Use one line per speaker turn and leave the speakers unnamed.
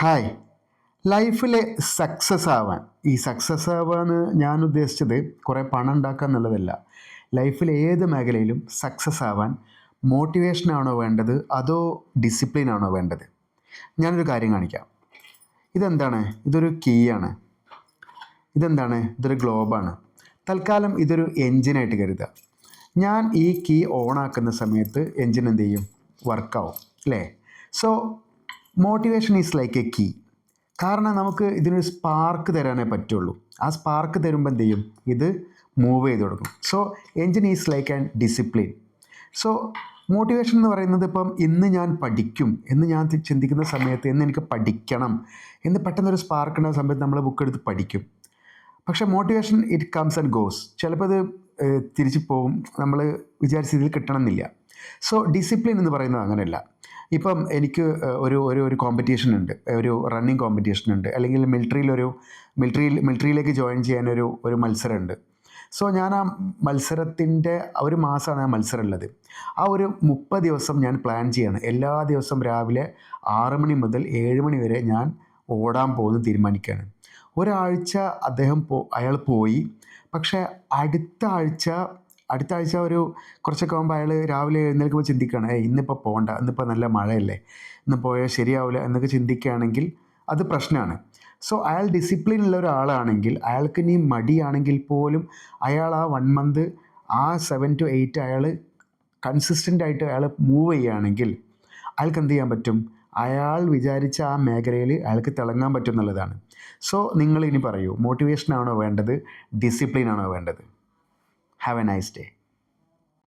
Hi. ലൈഫിൽ success ആവാൻ success ആവാന്ന് ഞാൻ ഉദ്ദേശിച്ചത് കുറേ പണം ഉണ്ടാക്കുക എന്നുള്ളതല്ല. ലൈഫിൽ ഏത് മേഖലയിലും സക്സസ് ആവാൻ മോട്ടിവേഷനാണോ വേണ്ടത് അതോ ഡിസിപ്ലിനാണോ വേണ്ടത്? ഞാനൊരു കാര്യം കാണിക്കാം. ഇതെന്താണ്? ഇതൊരു കീ ആണ്. ഇതൊരു ഗ്ലോബാണ്. തൽക്കാലം ഇതൊരു എൻജിനായിട്ട് കരുതുക. ഞാൻ ഈ കീ ഓണാക്കുന്ന സമയത്ത് എൻജിൻ എന്ത് ചെയ്യും? വർക്കാവും അല്ലേ? So motivation is like a key. കാരണം നമുക്ക് ഇതിനൊരു സ്പാർക്ക് തരാനേ പറ്റുള്ളൂ. ആ സ്പാർക്ക് തരുമ്പോൾ എന്ത് ചെയ്യും? ഇത് മൂവ് ചെയ്ത് തുടങ്ങും. So engine is like an discipline. So motivation എന്ന് പറയുന്നത് ഇപ്പം ഇന്ന് ഞാൻ പഠിക്കും എന്ന് ഞാൻ ചിന്തിക്കുന്ന സമയത്ത് ഇന്ന് എനിക്ക് പഠിക്കണം എന്ന് പെട്ടെന്നൊരു സ്പാർക്ക് ഉണ്ടാകുന്ന സമയത്ത് നമ്മൾ ബുക്ക് എടുത്ത് പഠിക്കും. പക്ഷേ motivation it comes and goes. ചിലപ്പോൾ അത് തിരിച്ചു പോകും. നമ്മൾ വിചാരിച്ച രീതിയിൽ കിട്ടണമെന്നില്ല. സോ ഡിസിപ്ലിൻ എന്ന് പറയുന്നത് അങ്ങനെയല്ല. ഇപ്പം എനിക്ക് ഒരു കോമ്പറ്റീഷൻ ഉണ്ട്, ഒരു റണ്ണിങ് കോമ്പറ്റീഷൻ ഉണ്ട്, അല്ലെങ്കിൽ മിലിറ്ററിയിലേക്ക് ജോയിൻ ചെയ്യാൻ ഒരു മത്സരമുണ്ട്. സോ ഞാൻ ആ മത്സരത്തിൻ്റെ ഒരു മാസമാണ് ആ മത്സരം ഉള്ളത്. ആ ഒരു 30 ദിവസം ഞാൻ പ്ലാൻ ചെയ്യാണ്. എല്ലാ ദിവസവും രാവിലെ 6 മണി മുതൽ 7 മണി വരെ ഞാൻ ഓടാൻ പോകുന്നു തീരുമാനിക്കുകയാണ്. ഒരാഴ്ച അയാൾ പോയി. പക്ഷേ അടുത്ത ആഴ്ച ഒരു കുറച്ചൊക്കെ ആകുമ്പോൾ അയാൾ രാവിലെ എഴുന്നേൽക്കുമ്പോൾ ചിന്തിക്കുകയാണ്, ഇന്നിപ്പോൾ പോകണ്ട, ഇന്നിപ്പോൾ നല്ല മഴയല്ലേ, ഇന്ന് പോയാൽ ശരിയാവില്ല എന്നൊക്കെ ചിന്തിക്കുകയാണെങ്കിൽ അത് പ്രശ്നമാണ്. സോ അയാൾ ഡിസിപ്ലിൻ ഉള്ള ഒരാളാണെങ്കിൽ, അയാൾക്ക് ഇനി മടിയാണെങ്കിൽ പോലും അയാൾ ആ 1 മന്ത് ആ 7 to 8 അയാൾ കൺസിസ്റ്റൻ്റായിട്ട് അയാൾ മൂവ് ചെയ്യുകയാണെങ്കിൽ അയാൾക്ക് എന്ത് ചെയ്യാൻ പറ്റും? അയാൾ വിചാരിച്ച ആ മേഖലയിൽ അയാൾക്ക് തിളങ്ങാൻ പറ്റും എന്നുള്ളതാണ്. സോ നിങ്ങൾ ഇനി പറയൂ, മോട്ടിവേഷനാണോ വേണ്ടത്, ഡിസിപ്ലിനാണോ വേണ്ടത്? Have A nice day.